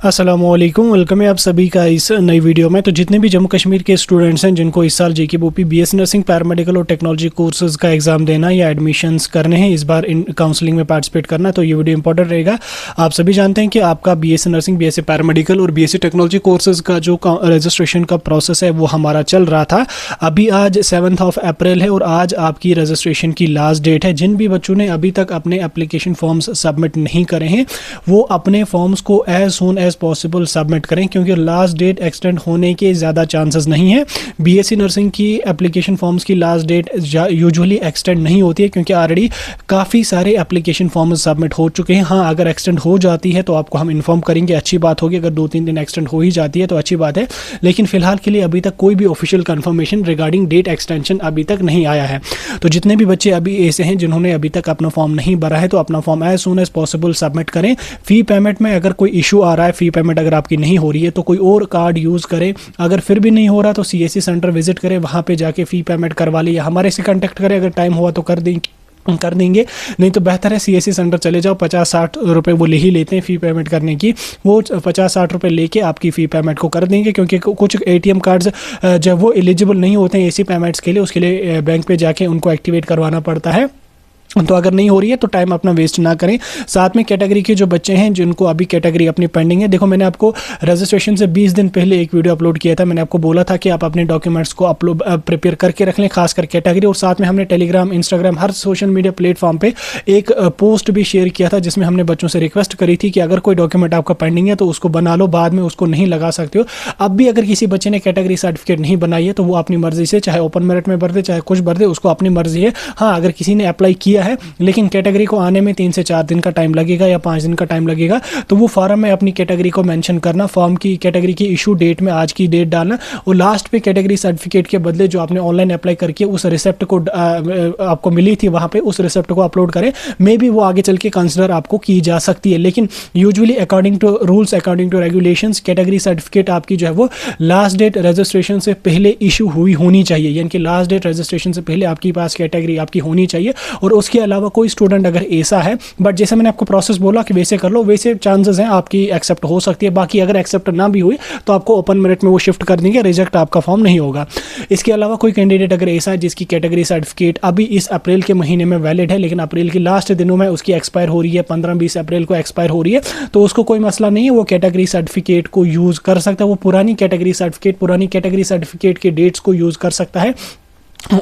अस्सलामुअलैकुम, वेलकम है आप सभी का इस नई वीडियो में। तो जितने भी जम्मू कश्मीर के स्टूडेंट्स हैं जिनको इस साल जेकेबीओपी बीएससी नर्सिंग पैरामेडिकल और टेक्नोलॉजी कोर्सेज का एग्जाम देना या एडमिशन्स करने हैं, इस बार इन काउंसलिंग में पार्टिसिपेट करना है, तो ये वीडियो इंपॉर्टेंट रहेगा। आप सभी जानते हैं कि आपका बीएससी नर्सिंग, बीएससी पैरामेडिकल और बीएससी टेक्नोलॉजी कोर्सेज का जो रजिस्ट्रेशन का प्रोसेस है वो हमारा चल रहा था। अभी आज 7 अप्रैल है और आज आपकी रजिस्ट्रेशन की लास्ट डेट है। जिन भी बच्चों ने अभी तक अपने एप्लीकेशन फॉर्म्स सबमिट नहीं करे हैं वो अपने फॉर्म्स को as soon as possible submit करें, क्योंकि लास्ट डेट एक्सटेंड होने के ज़्यादा चांसेस नहीं है। बीएससी नर्सिंग की एप्लीकेशन फॉर्म्स की लास्ट डेट यूजुअली एक्सटेंड नहीं होती है, क्योंकि ऑलरेडी काफ़ी सारे एप्लीकेशन फॉर्म्स सबमिट हो चुके हैं। हाँ, अगर एक्सटेंड हो जाती है तो आपको हम इन्फॉर्म करेंगे, अच्छी बात होगी। अगर 2-3 दिन एक्सटेंड हो ही जाती है तो अच्छी बात है, लेकिन फिलहाल के लिए अभी तक कोई भी official confirmation regarding date extension अभी तक नहीं आया है। तो जितने भी बच्चे अभी ऐसे हैं जिन्होंने अभी तक अपना फॉर्म नहीं भरा है तो अपना form as soon as possible submit करें। फ़ी पेमेंट में अगर कोई इशू आ रहा है, फ़ी पेमेंट अगर आपकी नहीं हो रही है तो कोई और कार्ड यूज़ करें। अगर फिर भी नहीं हो रहा तो सीएससी सेंटर विजिट करें, वहाँ पे जाके फ़ी पेमेंट करवा लें या हमारे से कांटेक्ट करें। अगर टाइम हुआ तो कर देंगे, नहीं तो बेहतर है सीएससी सेंटर चले जाओ। 50-60 रुपये वो ले ही लेते हैं फ़ी पेमेंट करने की। वो 50-60 रुपये लेके आपकी फ़ी पेमेंट को कर देंगे, क्योंकि कुछ एटीएम कार्ड्स जब वो एलिजिबल नहीं होते हैं ऐसी पेमेंट्स के लिए, उसके लिए बैंक पे जाके उनको एक्टिवेट करवाना पड़ता है। तो अगर नहीं हो रही है तो टाइम अपना वेस्ट ना करें। साथ में कैटेगरी के जो बच्चे हैं जिनको अभी कैटेगरी अपनी पेंडिंग है, देखो मैंने आपको रजिस्ट्रेशन से 20 दिन पहले एक वीडियो अपलोड किया था। मैंने आपको बोला था कि आप अपने डॉक्यूमेंट्स को प्रिपेयर करके रख लें, खासकर कैटेगरी। और साथ में हमने टेलीग्राम, इंस्टाग्राम, हर सोशल मीडिया प्लेटफॉर्म पे एक पोस्ट भी शेयर किया था जिसमें हमने बच्चों से रिक्वेस्ट करी थी कि अगर कोई डॉक्यूमेंट आपका पेंडिंग है तो उसको बना लो, बाद में उसको नहीं लगा सकते हो। अब भी अगर किसी बच्चे ने कैटेगरी सर्टिफिकेट नहीं बनाई है तो वो अपनी मर्जी से, चाहे ओपन मेरिट में भर दे चाहे कुछ भर दे, उसको अपनी मर्जी है। हाँ, अगर किसी ने अप्लाई किया है लेकिन कैटेगरी को आने में 3 से 4 दिन का टाइम लगेगा या 5 दिन का टाइम लगेगा, तो वो फॉर्म में अपनी कैटेगरी को मेंशन करना, फॉर्म की कैटेगरी की इशू डेट में आज की डेट डालना और लास्ट पे कैटेगरी सर्टिफिकेट के बदले जो आपने ऑनलाइन अप्लाई करके उस रिसिप्ट को आपको मिली थी वहाँ पे उस रिसिप्ट को अपलोड करें। मे बी वो आगे चल के कंसिडर आपको की जा सकती है, लेकिन usually according to rules, according to regulations, category certificate आपकी जो है वो लास्ट डेट रजिस्ट्रेशन से पहले इशू हुई होनी चाहिए, यानी कि लास्ट डेट रजिस्ट्रेशन से पहले आपके पास कैटेगरी आपकी होनी चाहिए। और उसके अलावा कोई स्टूडेंट अगर ऐसा है, बट जैसे मैंने आपको प्रोसेस बोला कि वैसे कर लो, वैसे चांसेस हैं आपकी एक्सेप्ट हो सकती है। बाकी अगर एक्सेप्ट ना भी हुई तो आपको ओपन मेरिट में वो शिफ्ट कर देंगे, रिजेक्ट आपका फॉर्म नहीं होगा। इसके अलावा कोई कैंडिडेट अगर ऐसा है जिसकी कैटेगरी सर्टिफिकेट अभी इस अप्रैल के महीने में वैलिड है लेकिन अप्रैल की लास्ट दिनों में उसकी एक्सपायर हो रही है, 15-20 अप्रैल को एक्सपायर हो रही है, तो उसको कोई मसला नहीं है, वो कैटेगरी सर्टिफिकेट को यूज़ कर सकता है। वो पुरानी कैटेगरी सर्टिफिकेट के डेट्स को यूज़ कर सकता है।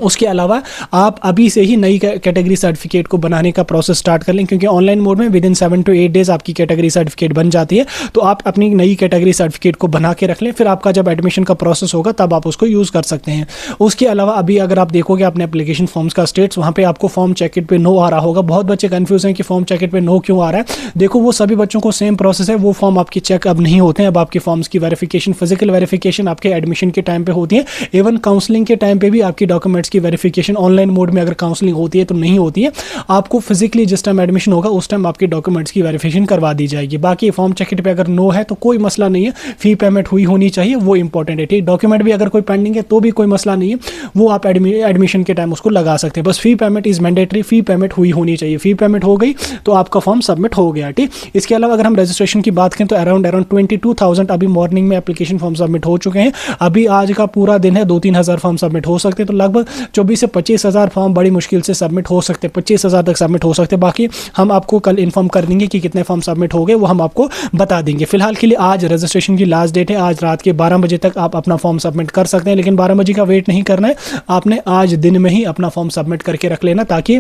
उसके अलावा आप अभी से ही नई कैटेगरी सर्टिफिकेट को बनाने का प्रोसेस स्टार्ट कर लें, क्योंकि ऑनलाइन मोड में विद इन 7 to 8 डेज आपकी कैटेगरी सर्टिफिकेट बन जाती है। तो आप अपनी नई कैटेगरी सर्टिफिकेट को बना के रख लें, फिर आपका जब एडमिशन का प्रोसेस होगा तब आप उसको यूज़ कर सकते हैं। उसके अलावा अभी अगर आप देखोगे अपने एप्लीकेशन फॉर्म्स का स्टेट्स, वहाँ पे आपको फॉर्म चेकइट पे नो आ रहा होगा। बहुत बच्चे कन्फ्यूज हैं कि फॉर्म चेकइट पे नो क्यों आ रहा है। देखो, वो सभी बच्चों को सेम प्रोसेस है, वो फॉर्म आपके चेक अब नहीं होते हैं। अब आपके फॉर्म्स की वेरिफिकेशन, फिजिकल वेरिफिकेशन आपके एडमिशन के टाइम पे होती है। इवन काउंसलिंग के टाइम पे भी आपकी डॉक्यूमेंट्स की वेरिफिकेशन ऑनलाइन मोड में अगर काउंसलिंग होती है तो नहीं होती है। आपको फिजिकली जिस टाइम एडमिशन होगा उस टाइम आपके डॉक्यूमेंट्स की वेरिफिकेशन करवा दी जाएगी। बाकी फॉर्म चेकइट पे अगर नो है तो कोई मसला नहीं है, फी पेमेंट हुई होनी चाहिए, वो इंपॉर्टेंट है। ठीक, डॉक्यूमेंट भी अगर कोई पेंडिंग है तो भी कोई मसला नहीं है, वो आप एडमिशन के टाइम उसको लगा सकते हैं। बस fee payment is mandatory, fee payment हुई होनी चाहिए। फी पेमेंट हो गई तो आपका फॉर्म सबमिट हो गया। ठीक, इसके अलावा अगर हम रजिस्ट्रेशन की बात करें तो अराउंड 22,000 अभी मॉर्निंग में एप्लीकेशन फॉर्म सबमिट हो चुके हैं। अभी आज का पूरा दिन है, 2-3 हज़ार फॉर्म सबमिट हो सकते हैं, तो लगभग 24 से 25 हज़ार फॉर्म बड़ी मुश्किल से सबमिट हो सकते हैं, 25,000 तक सबमिट हो सकते हैं। बाकी हम आपको कल इन्फॉर्म कर देंगे कि कितने फॉर्म सबमिट हो गए, वो हम आपको बता देंगे। फिलहाल के लिए आज रजिस्ट्रेशन की लास्ट डेट है, आज रात के 12 बजे तक आप अपना फॉर्म सबमिट कर सकते हैं, लेकिन 12 बजे का वेट नहीं करना है, आपने आज दिन में ही अपना फॉर्म सबमिट करके रख लेना ताकि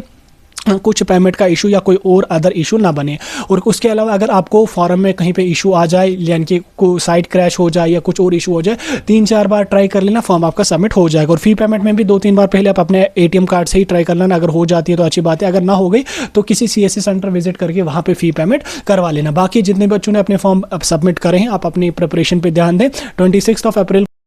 कुछ पेमेंट का इशू या कोई और अदर इशू ना बने। और उसके अलावा अगर आपको फॉर्म में कहीं पे इशू आ जाए, यानी कि कोई साइट क्रैश हो जाए या कुछ और इशू हो जाए, 3-4 बार ट्राई कर लेना, फॉर्म आपका सबमिट हो जाएगा। और फी पेमेंट में भी 2-3 बार पहले आप अपने एटीएम कार्ड से ही ट्राई कर लेना, अगर हो जाती है तो अच्छी बात है, अगर ना हो गई तो किसी सीएससी सेंटर विजिट करके वहाँ पर फी पेमेंट करवा लेना। बाकी जितने बच्चों ने अपने फॉर्म अब सबमिट करे हैं, आप अपनी प्रिपरेशन पर ध्यान दें। 26 अप्रैल